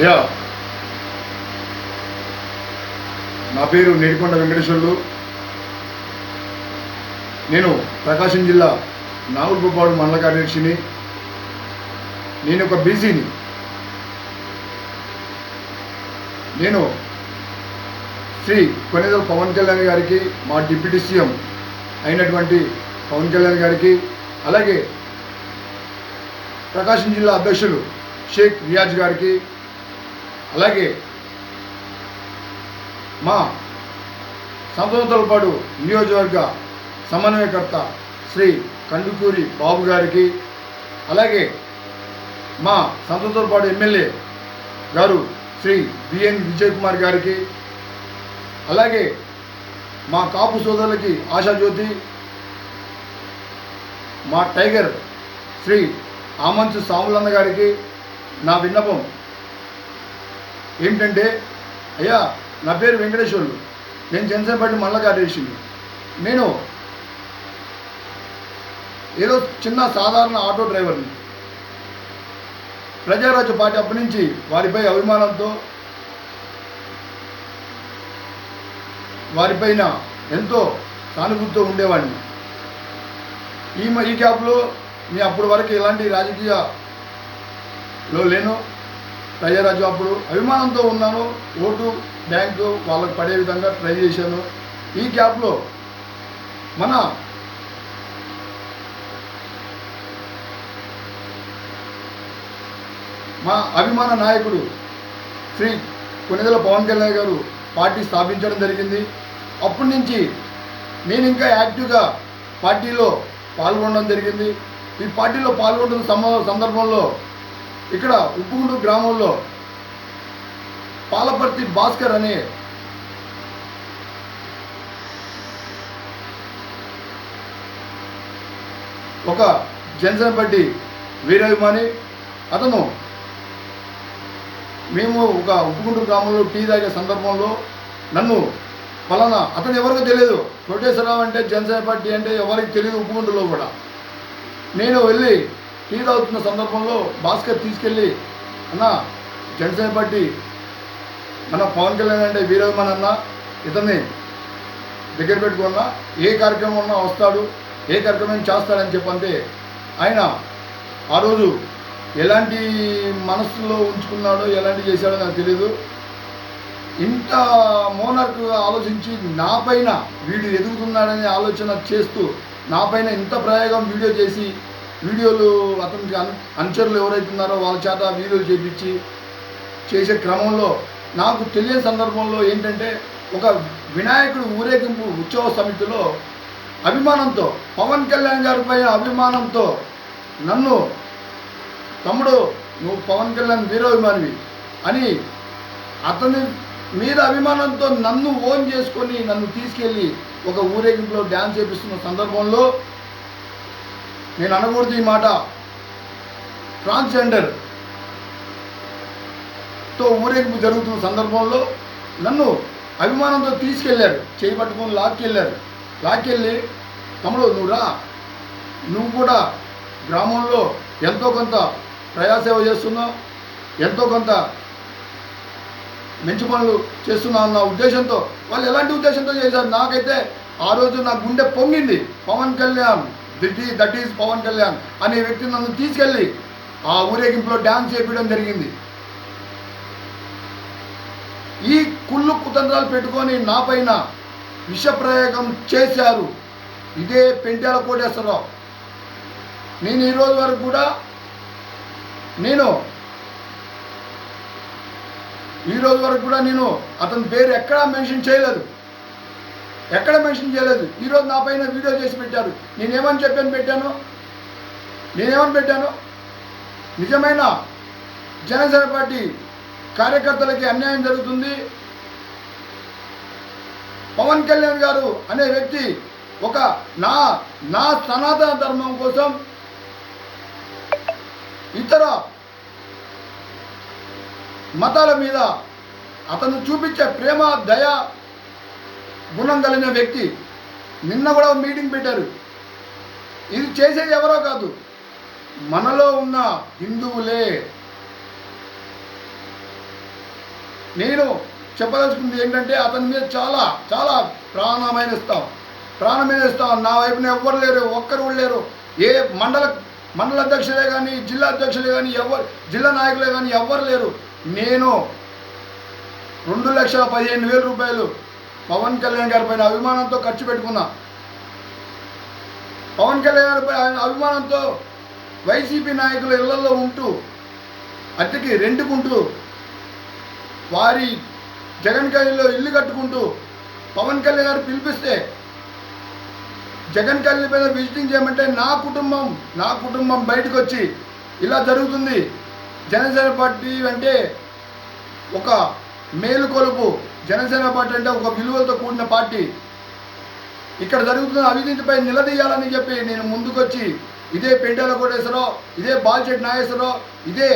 Yeah నా పేరు నేడికొండ వెంకటేశ్వర్లు. నేను ప్రకాశం జిల్లా నాగులపుపాడు మండల కార్యదర్శిని. నేను ఒక బీసీని. నేను శ్రీ కొణిదెల పవన్ కళ్యాణ్ గారికి, మా డిప్యూటీ సీఎం అయినటువంటి పవన్ కళ్యాణ్ గారికి, అలాగే ప్రకాశం జిల్లా అధ్యక్షులు షేక్ రియాజ్ గారికి, అలాగే మా సంతోషపాడు నియోజకవర్గ సమన్వయకర్త శ్రీ కందుకూరి బాబు గారికి, అలాగే మా సంతోషపాడు ఎమ్మెల్యే గారు శ్రీ బిఎన్ విజయ్ కుమార్ గారికి, అలాగే మా కాపు సోదరులకి ఆశాజ్యోతి, మా టైగర్ శ్రీ ఆమంచు సాములన్న గారికి నా విన్నపం ఏమిటంటే, అయ్యా నా పేరు వెంకటేశ్వర్లు, నేను జనసేన పార్టీ మండల కార్యదర్శిని. నేను ఏదో చిన్న సాధారణ ఆటో డ్రైవర్ని. ప్రజారాజ్య పార్టీ అప్పటి నుంచి వారిపై అభిమానంతో, వారిపైన ఎంతో సానుభూతితో ఉండేవాడిని. ఈ క్యాబ్లో నేను అప్పటి వరకు ఎలాంటి రాజకీయాలో లేను. ప్రజారాజ్యం అప్పుడు అభిమానంతో ఉన్నాను. ఓటు బ్యాంకు వాళ్ళకు పడే విధంగా ట్రై చేశాను. ఈ క్యాబ్లో మా అభిమాన నాయకుడు శ్రీ కొణిదెల పవన్ కళ్యాణ్ గారు పార్టీ స్థాపించడం జరిగింది. అప్పటి నుంచి నేను ఇంకా యాక్టివ్గా పార్టీలో పాల్గొనడం జరిగింది. ఈ పార్టీలో పాల్గొంటున్న సందర్భంలో ఇక్కడ ఉప్పుగుంటూరు గ్రామంలో పాలపర్తి భాస్కర్ అనే ఒక జనసేన పార్టీ వీరాభిమాని, అతను మేము ఒక ఉప్పుగుంటూరు గ్రామంలో టీ తాగే సందర్భంలో నన్ను ఫలానా, అతను ఎవరికీ తెలియదు, కోటేశ్వరరావు అంటే జనసేన పార్టీ అంటే ఎవరికి తెలియదు ఉప్పుగుంటూరులో కూడా. నేను వెళ్ళి టీ తాగుతున్న సందర్భంలో భాస్కర్ తీసుకెళ్ళి, అన్న జనసేన పార్టీ మన పవన్ కళ్యాణ్ అంటే వీరాభిమాని అన్న, ఇతన్ని దగ్గర పెట్టుకున్నా, ఏ కార్యక్రమం ఉన్నా వస్తాడు, ఏ కార్యక్రమం చేస్తాడని చెప్పంటే, ఆయన ఆ రోజు ఎలాంటి మనస్సులో ఉంచుకున్నాడో ఎలాంటి చేశాడో నాకు తెలియదు. ఇంత మోనార్క్గా ఆలోచించి నా పైన వీడు ఎదుగుతున్నాడనే ఆలోచన చేస్తూ నా పైన ఇంత ప్రయోగం వీడియో చేసి, వీడియోలు అతనికి అనుచరులు ఎవరైతున్నారో వాళ్ళ చేత వీడియోలు చేపించి చేసే క్రమంలో నాకు తెలియని సందర్భంలో ఏంటంటే, ఒక వినాయకుడు ఊరేగింపు ఉత్సవ సమితిలో అభిమానంతో, పవన్ కళ్యాణ్ గారి పైన అభిమానంతో నన్ను, తమ్ముడు నువ్వు పవన్ కళ్యాణ్ వీరాభిమానివి అని అతని మీద అభిమానంతో నన్ను ఓన్ చేసుకొని నన్ను తీసుకెళ్ళి ఒక ఊరేగింపులో డ్యాన్స్ చేపిస్తున్న సందర్భంలో, నేను అనకూడదు ఈ మాట, ట్రాన్స్జెండర్తో ఊరేగింపు జరుగుతున్న సందర్భంలో నన్ను అభిమానంతో తీసుకెళ్ళారు, చేయి పట్టుకొని లాక్కెళ్ళి తమ్ముడు నువ్వు రా, నువ్వు కూడా గ్రామంలో ఎంతో కొంత ప్రజాసేవ చేస్తున్నావు, ఎంతో కొంత మంచి పనులు చేస్తున్నావు అన్న ఉద్దేశంతో, వాళ్ళు ఎలాంటి ఉద్దేశంతో చేశారు నాకైతే ఆ రోజు నా గుండె పొంగింది. పవన్ కళ్యాణ్, దట్ ఈజ్ పవన్ కళ్యాణ్ అనే వ్యక్తి నన్ను తీసుకెళ్ళి ఆ ఊరేగింపులో డ్యాన్స్ చేపించడం జరిగింది. ఈ కుళ్ళు కుతంత్రాలు పెట్టుకొని నా పైన విషప్రయోగం చేశారు. ఇదే పెంట్యాల కోటేశ్వరరావు. నేను ఈరోజు వరకు కూడా నేను అతని పేరు ఎక్కడా మెన్షన్ చేయలేదు. ఈరోజు నా పైన వీడియో చేసి పెట్టారు. నేనేమని పెట్టాను? నిజమైన జనసేన పార్టీ కార్యకర్తలకి అన్యాయం జరుగుతుంది. పవన్ కళ్యాణ్ గారు అనే వ్యక్తి ఒక నా సనాతన ధర్మం కోసం ఇతర మతాల మీద అతను చూపించే ప్రేమ, దయ గుణం కలిగిన వ్యక్తి. నిన్న కూడా మీటింగ్ పెట్టారు. ఇది చేసేది ఎవరో కాదు, మనలో ఉన్న హిందువులే. నేను చెప్పదలుచుకుంది ఏంటంటే అతని మీద చాలా చాలా ప్రాణమైన ఇస్తాం. నా వైపున ఎవ్వరు లేరు, ఒక్కరు కూడా లేరు. ఏ మండల అధ్యక్షులే కానీ, జిల్లా అధ్యక్షులే కానీ, జిల్లా నాయకులే కానీ ఎవ్వరు లేరు. నేను 2,15,000 రూపాయలు పవన్ కళ్యాణ్ గారి పైన అభిమానంతో ఖర్చు పెట్టుకున్నా. పవన్ కళ్యాణ్ గారిపై అభిమానంతో వైసీపీ నాయకుల ఇళ్లలో ఉంటూ అద్దెకి రెండుకుంటూ వారి జగన్ కళ్యాణ్లో ఇల్లు కట్టుకుంటూ పవన్ కళ్యాణ్ గారు పిలిపిస్తే జగన్ కళ్యాణ్ మీద విజిటింగ్ చేయమంటే నా కుటుంబం బయటకు వచ్చి ఇలా జరుగుతుంది. జనసేన పార్టీ అంటే ఒక మేలుకొలుపు, జనసేన పార్టీ అంటే ఒక విలువలతో కూడిన పార్టీ. ఇక్కడ జరుగుతున్న అవినీతిపై నిలదీయాలని చెప్పి నేను ముందుకొచ్చి ఇదే పెంటేల కోటేశ్వరరావు, ఇదే బాల్చెట్టి నాగేశ్వరరావు, ఇదే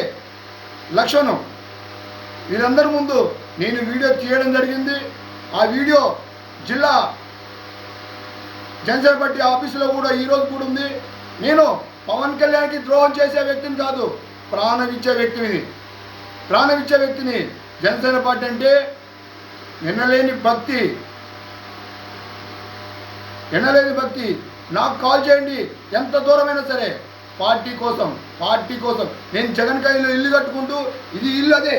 లక్ష్మణం వీరందరి ముందు నేను వీడియో తీయడం జరిగింది. ఆ వీడియో జిల్లా జనసేన పార్టీ ఆఫీసులో కూడా ఈరోజు కూడా ఉంది. నేను పవన్ కళ్యాణ్కి ద్రోహం చేసే వ్యక్తిని కాదు, ప్రాణం ఇచ్చే వ్యక్తిని. జనసేన పార్టీ అంటే ఎనలేని భక్తి. నాకు కాల్ చేయండి, ఎంత దూరమైనా సరే, పార్టీ కోసం. నేను జగన్ కళ్యాణ్లో ఇల్లు కట్టుకుంటూ ఇది ఇల్లు అదే,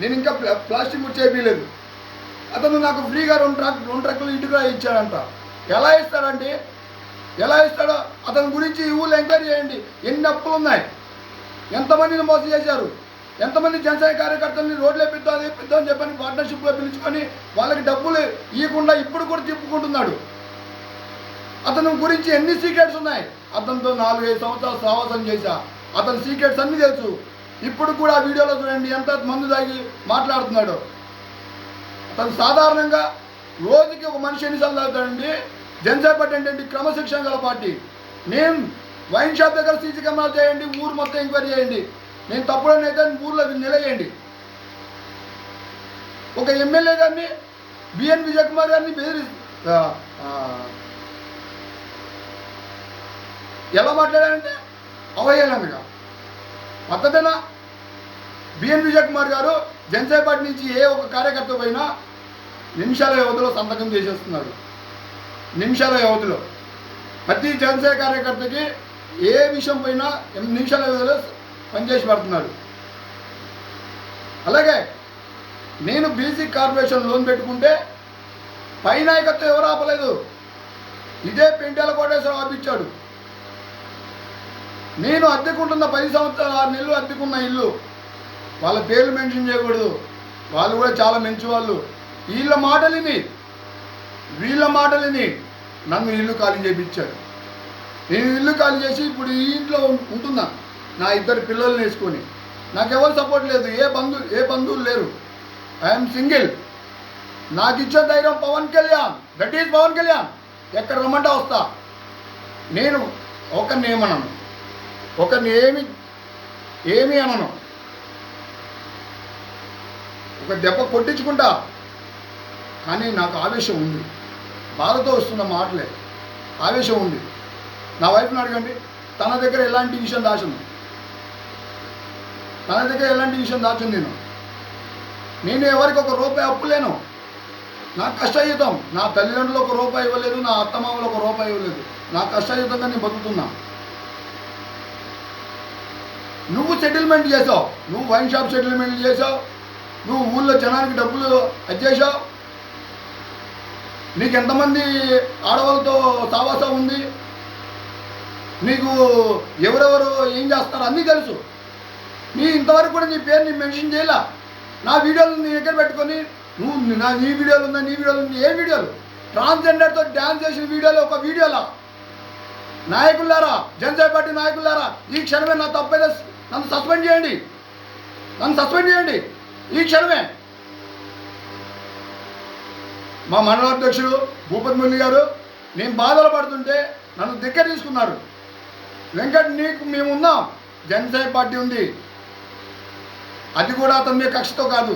నేను ఇంకా ప్లాస్టిక్ కూడా చేపించలేదు. అతను నాకు ఫ్రీగా 2 ట్రక్కులు ఇటుగా ఇచ్చాడంట. ఎలా ఇస్తాడో అతని గురించి ఈ ఊళ్ళో ఎంక్వైరీ చేయండి. ఎన్ని అప్పులు ఉన్నాయి, ఎంతమందిని మోసం చేశారు, ఎంతమంది జనసేన కార్యకర్తల్ని రోడ్లు వేపిద్దాం చెప్పని పార్ట్నర్షిప్లో పిలుచుకొని వాళ్ళకి డబ్బులు ఇవ్వకుండా ఇప్పుడు కూడా తిప్పుకుంటున్నాడు. అతని గురించి ఎన్ని సీక్రెట్స్ ఉన్నాయి. అతనితో 4-5 సంవత్సరాలు సావాసం చేశా, అతని సీక్రెట్స్ అన్నీ తెలుసు. ఇప్పుడు కూడా ఆ వీడియోలో చూడండి ఎంత మందు తాగి మాట్లాడుతున్నాడు. అతను సాధారణంగా రోజుకి ఒక మనిషి ఎన్నిసార్లు తాగుతాడండి. జనసేన పార్టీ అంటే క్రమశిక్షణ గల పార్టీ. నేను వైన్ షాప్ దగ్గర సీసీ కెమెరాలు చేయండి, ఊరు మొత్తం ఎంక్వైరీ చేయండి. నేను తప్పుడనైతే ఊర్లో నిలయండి. ఒక ఎమ్మెల్యే గారిని బిఎన్ విజయ్ కుమార్ గారిని ఎలా మాట్లాడారంటే అవహేళనగా. పద్ధతేనా? బిఎన్ విజయ్ కుమార్ గారు జనసేన పార్టీ నుంచి ఏ ఒక కార్యకర్త పోయినా నిమిషాల వ్యవధిలో సంతకం చేసేస్తున్నారు. ప్రతి జనసేన కార్యకర్తకి ఏ విషయం పోయినా నిమిషాల వ్యవధిలో పనిచేసి పడుతున్నారు. అలాగే నేను బీసీ కార్పొరేషన్ లోన్ పెట్టుకుంటే పై నాయకత్వం ఎవరు ఆపలేదు. ఇదే పెంటేల కోటేశ్వరరావు ఆపించాడు. నేను అద్దెకుంటున్న 10 సంవత్సరాలు 6 నెలలు అద్దెకున్న ఇల్లు, వాళ్ళ పేర్లు మెన్షన్ చేయకూడదు, వాళ్ళు కూడా చాలా మంచి వాళ్ళు. వీళ్ళ మాటలిని నన్ను ఇల్లు ఖాళీ చేయించారు. నేను ఇల్లు ఖాళీ చేసి ఇప్పుడు ఈ ఇంట్లో ఉంటున్నా నా 2 పిల్లల్ని వేసుకొని. నాకెవరు సపోర్ట్ లేదు, ఏ బంధువులు లేరు. I'm single. నాకు ఇచ్చే ధైర్యం పవన్ కళ్యాణ్. That is Pawan Kalyan. ఎక్కడ రమ్మంటే వస్తా. నేను ఒకరిని ఏమీ అనను. ఒక దెబ్బ కొట్టించుకుంటా, కానీ నాకు ఆవేశం ఉంది. బాధతో వస్తున్న మాటలే, ఆవేశం ఉంది. నా వైఫ్ని అడగండి, తన దగ్గర ఎలాంటి విషయం దాచింది. నేను ఎవరికి ₹1 అప్పు లేను. నాకు కష్టయుతం. నా తల్లిదండ్రులు ₹1 ఇవ్వలేదు, నా అత్తమామలు ₹1 ఇవ్వలేదు. నా కష్టయుతంగా నేను బతుకుతున్నా. నువ్వు సెటిల్మెంట్ చేసావు, నువ్వు వైన్ షాప్ సెటిల్మెంట్ చేసావు, నువ్వు ఊళ్ళో జనానికి డబ్బులు చేసావు. నీకు ఎంతమంది ఆడవాళ్ళతో సావాసం ఉంది, నీకు ఎవరెవరు ఏం చేస్తారో అన్నీ తెలుసు. ఇంతవరకు కూడా నీ పేరు నేను మెన్షన్ చేయాల. నా వీడియోలు నీ దగ్గర పెట్టుకొని నువ్వు నీ వీడియోలు ఉందా, ఏ వీడియోలు? ట్రాన్స్జెండర్తో డ్యాన్స్ చేసిన వీడియోలు ఒక వీడియోలా? నాయకులారా, జనసేన పార్టీ నాయకులారా, ఈ క్షణమే నా తప్పైతే నన్ను సస్పెండ్ చేయండి. ఈ క్షణమే. మా మండల అధ్యక్షుడు భూపతి మురళి గారు నేను బాధలు పడుతుంటే నన్ను దగ్గర తీసుకున్నారు. వెంకట్, నీకు మేమున్నాం, జనసేన పార్టీ ఉంది. అది కూడా అతని మీద కక్షతో కాదు.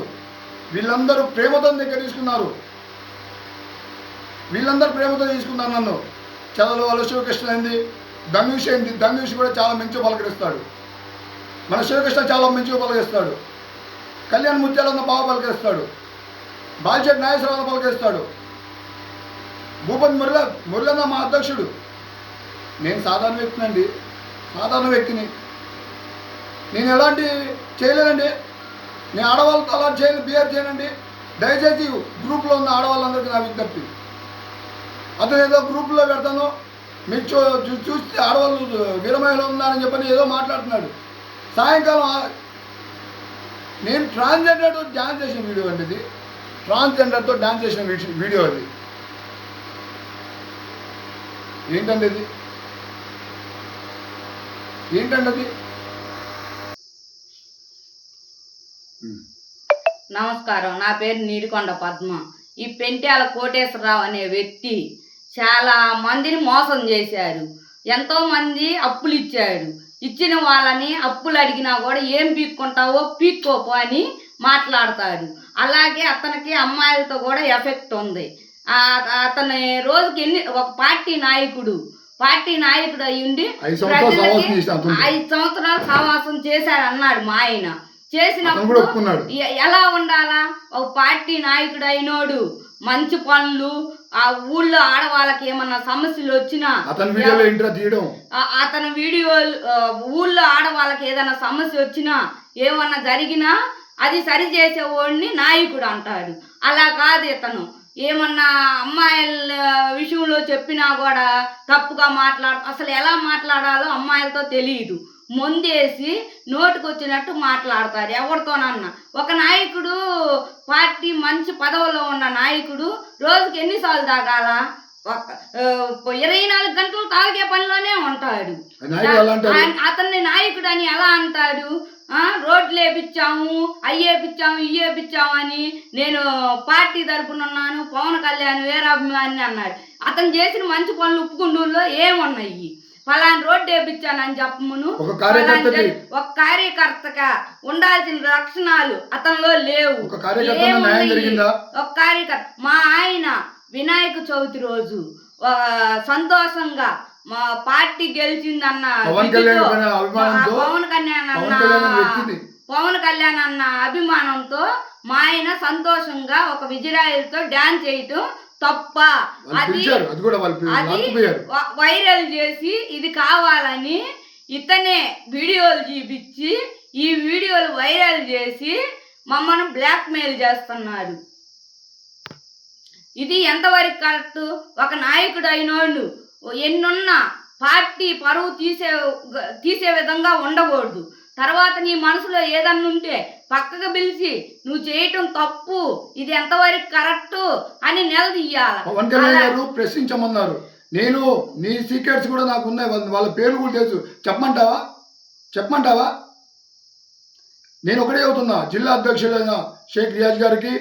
వీళ్ళందరూ ప్రేమతో దగ్గర తీసుకున్నారు. నన్ను. చదవల వాళ్ళ శివకృష్ణ ఏంది, ధనుష్ కూడా చాలా మంచిగా పలకరిస్తాడు. మన శివకృష్ణ చాలా మంచిగా పలకరిస్తాడు. కళ్యాణ్ ముత్యాలన్న బాగా పలకరిస్తాడు. బాల్చెట్ నాగేశ్వరరావు పలకరిస్తాడు. భూపతి మురళన్న మా అధ్యక్షుడు. నేను సాధారణ వ్యక్తినండి, సాధారణ వ్యక్తిని. నేను ఎలాంటి చేయలేదండి. నేను ఆడవాళ్ళతో అలా బిహేవ్ చేయనండి. దయచేసి గ్రూప్లో ఉన్న ఆడవాళ్ళందరికీ నా విజ్ఞప్తి. అతను ఏదో గ్రూప్లో పెడతాను, మీరు చూస్తే ఆడవాళ్ళు వీరమహిళలు ఉన్నారని చెప్పని ఏదో మాట్లాడుతున్నాడు. సాయంకాలం నేను ట్రాన్స్జెండర్తో డ్యాన్స్ చేసిన వీడియో అండి ఇది. ట్రాన్స్జెండర్తో డ్యాన్స్ చేసిన వీడియో అది. ఏంటండి అది? ఏంటండి అది? నమస్కారం, నా పేరు నీడికొండ పద్మ. ఈ పెంట్యాల కోటేశ్వరరావు అనే వ్యక్తి చాలా మందిని మోసం చేశారు. ఎంతోమంది అప్పులు ఇచ్చాడు. ఇచ్చిన వాళ్ళని అప్పులు అడిగినా కూడా ఏం పీక్కుంటావో పీక్కోపో అని మాట్లాడతాడు. అలాగే అతనికి అమ్మాయిలతో కూడా ఎఫెక్ట్ ఉంది. అతని రోజుకి ఒక పార్టీ నాయకుడు అయ్యుండి 5 సంవత్సరాలు సహవాసం చేశాడు అన్నాడు మా ఆయన. చేసినప్పుడు ఎలా ఉండాలా? ఒక పార్టీ నాయకుడు అయినోడు మంచి పనులు, ఆ ఊళ్ళో ఆడవాళ్ళకి ఏమన్నా సమస్యలు వచ్చినా అతని వీడియోలు, ఊళ్ళో ఆడవాళ్ళకి ఏదైనా సమస్య వచ్చినా ఏమన్నా జరిగినా అది సరి చేసేవాడిని నాయకుడు అంటాడు. అలా కాదు, ఇతను ఏమన్నా అమ్మాయిల విషయంలో చెప్పినా కూడా తప్పుగా అసలు ఎలా మాట్లాడాలో అమ్మాయిలతో తెలియదు. ముందేసి నోటికొచ్చినట్టు మాట్లాడతారు ఎవరితోనన్నా. ఒక నాయకుడు, పార్టీ మంచి పదవిలో ఉన్న నాయకుడు రోజుకి ఎన్నిసార్లు తాగాల? 24 గంటలు తాగే పనిలోనే ఉంటాడు. అతన్ని నాయకుడు అని ఎలా అంటాడు? రోడ్లు వేపించాము, అయ్యేపించాము, ఇయ్యేపించాము అని. నేను పార్టీ తరపున ఉన్నాను, పవన్ కళ్యాణ్ వీరాభిమాని అన్నాడు. అతను చేసిన మంచి పనులు ఉప్పుకుండూరులో ఏమున్నాయి? ఫలాని రోడ్డు వేపించానని చెప్పమును. ఒక కార్యకర్తగా ఉండాల్సిన లక్షణాలు అతనిలో లేవు. ఒక కార్యకర్త మా ఆయన వినాయక చవితి రోజు సంతోషంగా మా పార్టీ గెలిచిందన్న పవన్ కళ్యాణ్ అన్న అభిమానంతో మా ఆయన సంతోషంగా ఒక విజయరాయలతో డాన్స్ చేయటం తప్ప? అది వైరల్ చేసి ఇది కావాలని ఇతనే వీడియోలు చూపించి ఈ వీడియోలు వైరల్ చేసి మమ్మల్ని బ్లాక్మెయిల్ చేస్తున్నాడు. ఇది ఎంతవరకు కరెక్ట్? ఒక నాయకుడు అయినోళ్ళు ఎన్నున్నా పార్టీ పరువు తీసే విధంగా ఉండకూడదు. తర్వాత నీ మనసులో ఏదన్నా ఉంటే పక్కకు పిలిచి నువ్వు చేయటం తప్పు, ఇది ఎంతవరకు కరెక్ట్ అని నిలదీయాలి. పవన్ కళ్యాణ్ గారు ప్రశ్నించమన్నారు. నేను నీ సీక్రెట్స్ కూడా నాకు ఉన్నాయి, వాళ్ళ పేర్లు కూడా తెలుసు. చెప్పమంటావా? నేను ఒకటే అవుతున్నా, జిల్లా అధ్యక్షులైన షేక్ రియాజ్ గారికి,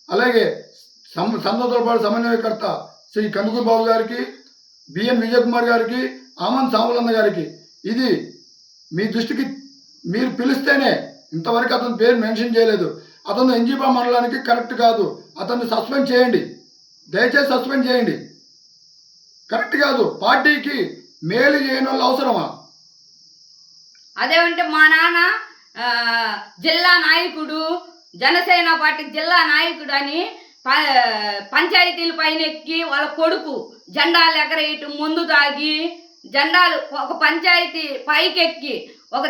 అలాగే సంతోషపాటు సమన్వయకర్త శ్రీ కందుకూరు బాబు గారికి, బిఎన్ విజయ్ కుమార్ గారికి, ఆమంద్ సాములన్న గారికి, ఇది మీ దృష్టికి మీరు పిలిస్తేనే. ఇంతవరకు అతని పేరు మెన్షన్ చేయలేదు. అతను ఎన్జీపా మండలానికి కరెక్ట్ కాదు. అతన్ని సస్పెండ్ చేయండి, దయచేసి సస్పెండ్ చేయండి. కరెక్ట్ కాదు. పార్టీకి మేలు చేయని వాళ్ళు అవసరమా? అదేమంటే మా నాన్న జిల్లా నాయకుడు, జనసేన పార్టీ జిల్లా నాయకుడు అని పంచాయతీల పైన ఎక్కి వాళ్ళ కొడుకు జెండాలు ఎగరేయటం, ముందు తాగి జెండాలు ఒక పంచాయతీ పైకెక్కి ఒక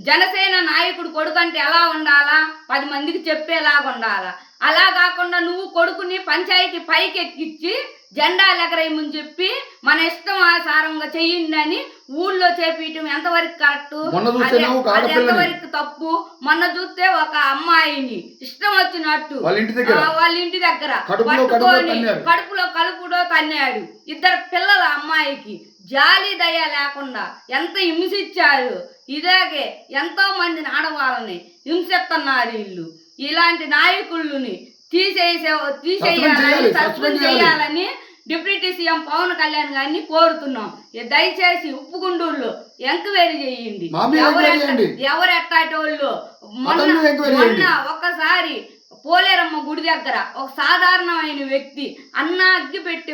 జనసేన నాయకుడు కొడుకు అంటే ఎలా ఉండాలా? 10 మందికి చెప్పేలాగా ఉండాలా. అలా కాకుండా నువ్వు కొడుకుని పంచాయతీ పైకి ఎక్కించి జెండాలు ఎగరేయమని చెప్పి మన ఇష్టం ఆసారంగా చెయ్యండి అని ఊళ్ళో చేపించడం ఎంతవరకు కరెక్ట్? అది ఎంతవరకు తప్పు? మొన్న చూస్తే ఒక అమ్మాయిని ఇష్టం వచ్చినట్టు వాళ్ళ ఇంటి దగ్గర పట్టుకొని కడుపులో తన్నాడు. 2 పిల్లల అమ్మాయికి జాలి దయ లేకుండా ఎంత హింసించారు. ఇలాగే ఎంతో మందిని ఆడవాళ్ళని హింసిస్తున్నారు వీళ్ళు. ఇలాంటి నాయకులని తీసేయాలని సస్పెండ్ చేయాలని డిప్యూటీ సీఎం పవన్ కళ్యాణ్ గారిని కోరుతున్నాం. దయచేసి ఉప్పుగుండూరులో ఎంక్వైరీ చేయండి. ఎవరు ఎట్టాటోళ్ళు. మొన్న ఒక్కసారి పోలేరమ్మ గుడి దగ్గర ఒక సాధారణమైన వ్యక్తి అన్న అగ్గి పెట్టి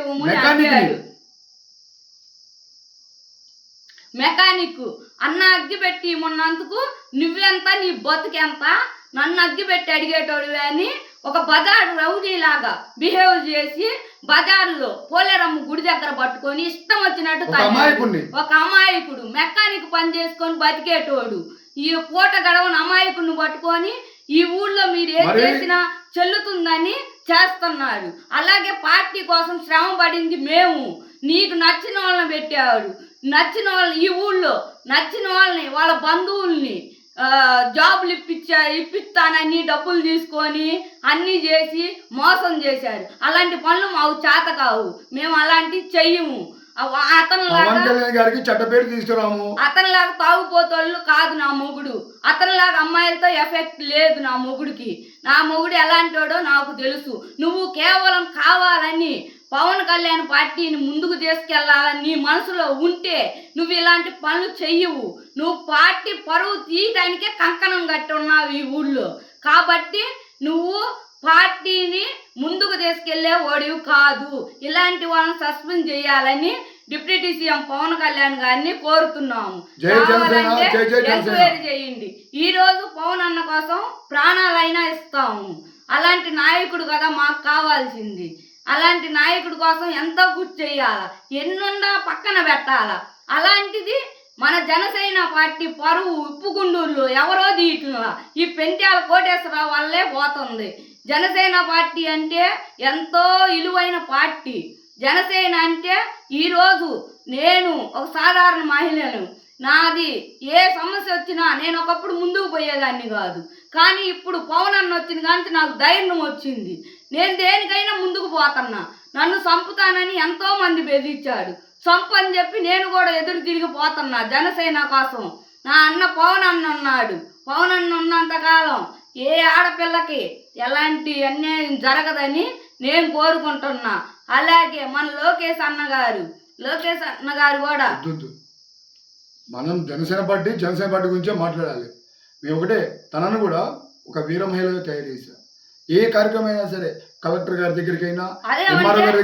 అడిగాడు. మెకానిక్ అన్న అగ్గి పెట్టి మొన్నందుకు నువ్వెంత, నీ బతుకెంత, నన్ను అగ్గి పెట్టి అడిగేటోడివే అని ఒక బజార్ రౌడీ లాగా బిహేవ్ చేసి బజార్లో పోలేరమ్మ గుడి దగ్గర పట్టుకొని ఇష్టం వచ్చినట్టు ఒక అమాయకుడు మెకానిక్ పని చేసుకొని బతికేటోడు ఈ పూట గడవని అమాయకుడిని పట్టుకొని ఈ ఊళ్ళో మీరు ఏం చేసినా చెల్లుతుందని చేస్తున్నాడు. అలాగే పార్టీ కోసం శ్రమ పడింది మేము. నీకు నచ్చిన వాళ్ళని పెట్టాడు, నచ్చిన వాళ్ళని ఈ ఊళ్ళో నచ్చిన వాళ్ళని వాళ్ళ బంధువుల్ని జాబులు ఇప్పిస్తానని డబ్బులు తీసుకొని అన్నీ చేసి మోసం చేశారు. అలాంటి పనులు మాకు చేత కావు, మేము అలాంటివి చెయ్యము. అతనిలాగా తాగుపోతోళ్ళు కాదు నా మొగుడు, అతనిలాగా అమ్మాయిలతో ఎఫెక్ట్ లేదు నా మొగుడికి. నా మొగుడు ఎలాంటోడో నాకు తెలుసు. నువ్వు కేవలం కావాలని పవన్ కళ్యాణ్ పార్టీని ముందుకు తీసుకెళ్లాలని నీ మనసులో ఉంటే నువ్వు ఇలాంటి పనులు చెయ్యవు. నువ్వు పార్టీ పరువు తీయడానికే కంకణం కట్టి ఉన్నావు ఈ ఊళ్ళో. కాబట్టి నువ్వు పార్టీని ముందుకు తీసుకెళ్లే ఓడివి కాదు. ఇలాంటి వాళ్ళని సస్పెండ్ చేయాలని డిప్యూటీ సీఎం పవన్ కళ్యాణ్ గారిని కోరుతున్నాము. కావాలంటే ఎంక్వైరీ చేయండి. ఈ రోజు పవన్ అన్న కోసం ప్రాణాలైనా ఇస్తాము. అలాంటి నాయకుడు కదా మాకు కావాల్సింది. అలాంటి నాయకుడి కోసం ఎంతో కృషి చేయాలా, ఎన్నుండా పక్కన పెట్టాలా. అలాంటిది మన జనసేన పార్టీ పరువు ఉప్పుగుండూరులో ఎవరో తీయట్లా, ఈ పెంట్యాల కోటేశ్వరరావు వల్లే పోతుంది. జనసేన పార్టీ అంటే ఎంతో విలువైన పార్టీ. జనసేన అంటే ఈరోజు నేను ఒక సాధారణ మహిళను. నాది ఏ సమస్య వచ్చినా నేను ఒకప్పుడు ముందుకు పోయేదాన్ని కాదు. కానీ ఇప్పుడు పవన్ అన్న వచ్చిన కానీ నాకు ధైర్యం వచ్చింది. నేను దేనికైనా ముందుకు పోతున్నా. నన్ను చంపుతానని ఎంతోమంది బెదిరించాడు. చంపు అని చెప్పి నేను కూడా ఎదురు తిరిగిపోతున్నా జనసేన కోసం. నా అన్న పవన్ అన్న ఉన్నాడు. పవన్ అన్న ఉన్నంతకాలం ఏ ఆడపిల్లకి ఎలాంటి అన్యాయం జరగదని నేను కోరుకుంటున్నా. అలాగే మన లోకేష్ అన్నగారు కూడా మనం జనసేన పార్టీ గురించే మాట్లాడాలి. మేము ఒకటే, తనను కూడా ఒక వీర మహిళగా తయారు చేశాం. ఏ కార్యక్రమం అయినా సరే కలెక్టర్ గారి దగ్గరికైనా ఎంఆర్ఓ గారి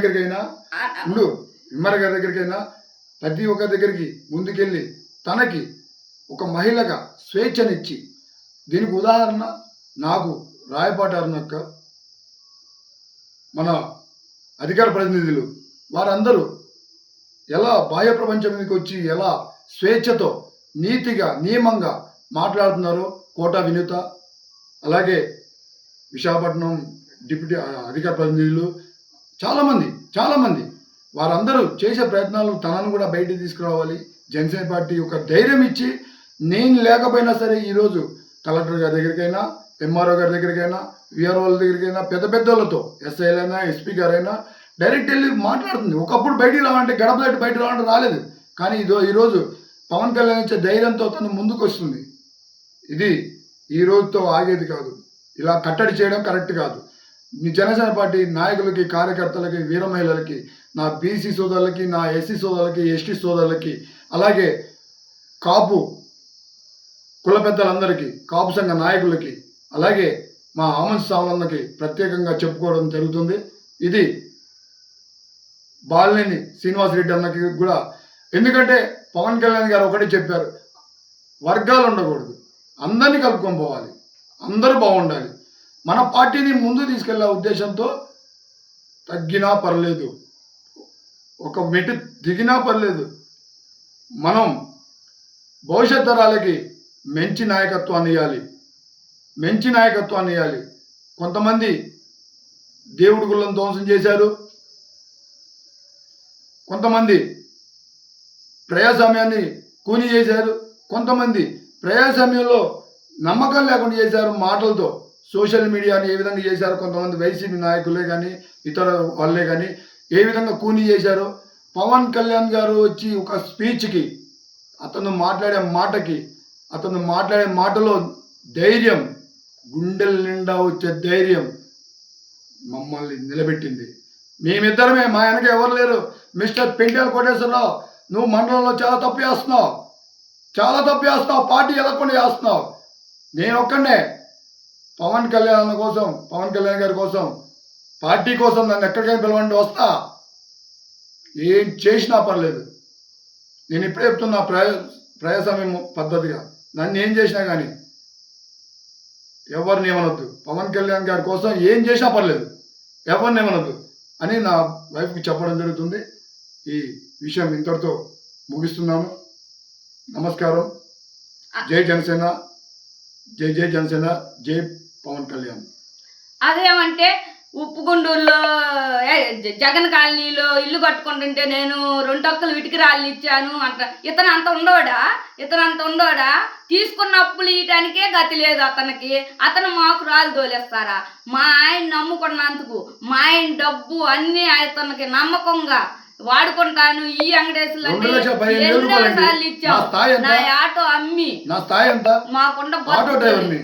దగ్గరికైనా ప్రతి ఒక్కరి దగ్గరికి ముందుకెళ్ళి తనకి ఒక మహిళగా స్వేచ్ఛనిచ్చి, దీనికి ఉదాహరణ నాకు రాయపాటి అరుణక్క, మన అధికార ప్రతినిధులు వారందరూ ఎలా బాహ్య ప్రపంచం మీదకి వచ్చి ఎలా స్వేచ్ఛతో నీతిగా నియమంగా మాట్లాడుతున్నారో కోటా వినూత, అలాగే విశాఖపట్నం డిప్యూటీ అధికార ప్రతినిధులు చాలామంది వారందరూ చేసే ప్రయత్నాలు తనను కూడా బయటికి తీసుకురావాలి. జనసేన పార్టీ ఒక ధైర్యం ఇచ్చి, నేను లేకపోయినా సరే ఈరోజు కలెక్టర్ గారి దగ్గరికైనా ఎంఆర్ఓ గారి దగ్గరికైనా విఆర్ఓ వాళ్ళ దగ్గరికైనా పెద్దోళ్ళతో ఎస్ఐలైనా ఎస్పీ గారైనా డైరెక్ట్ వెళ్ళి మాట్లాడుతుంది. ఒకప్పుడు బయటికి రావాలంటే గడప దాటి బయటకు రావాలంటే రాలేదు. కానీ ఈరోజు పవన్ కళ్యాణ్ ఇచ్చే ధైర్యంతో తను ముందుకు వస్తుంది. ఇది ఈ రోజుతో ఆగేది కాదు. ఇలా కట్టడి చేయడం కరెక్ట్ కాదు. మీ జనసేన పార్టీ నాయకులకి, కార్యకర్తలకి, వీర మహిళలకి, నా బీసీ సోదరులకి, నా ఎస్సీ సోదరులకి, ఎస్టీ సోదరులకి, అలాగే కాపు కుల పెద్దలందరికీ, కాపు సంఘ నాయకులకి, అలాగే మా ఆమంత్ సావులన్నకి ప్రత్యేకంగా చెప్పుకోవడం జరుగుతుంది. ఇది బాలినేని శ్రీనివాసరెడ్డి అన్నకి కూడా, ఎందుకంటే పవన్ కళ్యాణ్ గారు ఒకటే చెప్పారు, వర్గాలు ఉండకూడదు, అందరినీ కలుపుకొని పోవాలి, అందరూ బాగుండాలి. మన పార్టీని ముందు తీసుకెళ్లే ఉద్దేశంతో తగ్గినా పర్లేదు, ఒక మెట్టు దిగినా పర్లేదు, మనం భవిష్యత్ తరాలకి మంచి నాయకత్వాన్ని ఇవ్వాలి. కొంతమంది దేవుడి గుళ్ళను ధ్వంసం చేశారు, కొంతమంది ప్రజాస్వామ్యాన్ని కూని చేశారు, కొంతమంది ప్రజాస్వామ్యంలో నమ్మకం లేకుండా చేశారు. మాటలతో సోషల్ మీడియాని ఏ విధంగా చేశారో, కొంతమంది వైసీపీ నాయకులే కానీ ఇతర వాళ్ళే కానీ ఏ విధంగా కూని చేశారో. పవన్ కళ్యాణ్ గారు వచ్చి ఒక స్పీచ్కి, అతను మాట్లాడే మాటలో ధైర్యం, గుండెల నిండా వచ్చే ధైర్యం మమ్మల్ని నిలబెట్టింది. మేమిద్దరమే, మా వెనక ఎవరు లేరు. మిస్టర్ పెంట్యాల కోటేశ్వరరావు, నువ్వు మండలంలో చాలా తప్పు చేస్తున్నావు, పార్టీ ఎలగకుండా చేస్తున్నావు. నేను ఒక్కడే పవన్ కళ్యాణ్ గారి కోసం, పార్టీ కోసం నన్ను ఎక్కడికైనా పిలవండి, వస్తా. ఏం చేసినా పర్లేదు. నేను ఇప్పుడే చెప్తున్నా, ప్రజాస్వామ్యం పద్ధతిగా నన్ను ఏం చేసినా కానీ ఎవరిని ఏమనొద్దు. పవన్ కళ్యాణ్ గారి కోసం ఏం చేసినా పర్లేదు, ఎవరిని ఏమనొద్దు అని నా వైఫ్కి చెప్పడం జరుగుతుంది. ఈ విషయం ఇంతటితో ముగిస్తున్నాము. నమస్కారం. జై జనసేన, జై జై జనసేన, జై పవన్ కళ్యాణ్. అదేమంటే ఉప్పుగుండూరులో జగన్ కాలనీలో ఇల్లు కట్టుకుంటుంటే నేను 2 టక్కులు ఇటుక రాళ్ళు ఇచ్చాను అంట. ఇతను అంత ఉండోడా? తీసుకున్న అప్పులు ఇయటానికే గతి లేదు అతనికి. అతను మాకు రాళ్ళు తోలేస్తారా? మా ఆయన నమ్ముకున్నందుకు మా ఆయన డబ్బు అన్నీ అతనికి నమ్మకంగా వాడుకుంటాను. ఈ వెంకటేశ్వర్లు అంటే 2,15,000 సార్లు ఇచ్చాను. నా ఆటో అమ్మి నా స్థాయి ఎంత? మాకుండ ఆటో డ్రైవర్ని.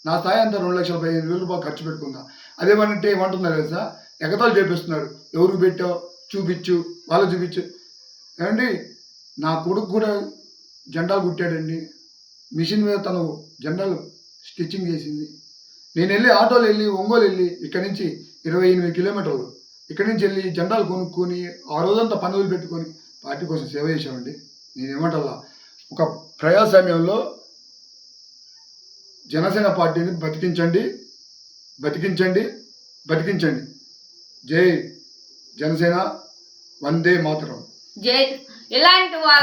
నా స్థాయి అంతా 2,15,000 రూపాయలు ఖర్చు పెట్టుకున్నా. అదేమంటే ఏమంటున్నారు తెలుసా? ఎగతాలు చేపిస్తున్నారు. ఎవరికి పెట్టావు చూపించు, వాళ్ళు చూపించు. ఏమండి, నా కొడుకు కూడా జెండాలు కుట్టాడండి. మిషన్ మీద తను జెండాలు స్టిచ్చింగ్ చేసింది. నేను వెళ్ళి ఆటోలో వెళ్ళి ఒంగోలు వెళ్ళి ఇక్కడి నుంచి 28 కిలోమీటర్లు ఇక్కడి నుంచి వెళ్ళి జెండాలు కొనుక్కొని ఆ రోజంతా పనులు పెట్టుకొని పార్టీ కోసం సేవ చేశామండి. నేనేమంటల్లా, ఒక ప్రజాస్వామ్యంలో జనసేన పార్టీని బతికించండి. జై జనసేన, వందే మాతరం. జై. ఇలాంటి వాళ్ళ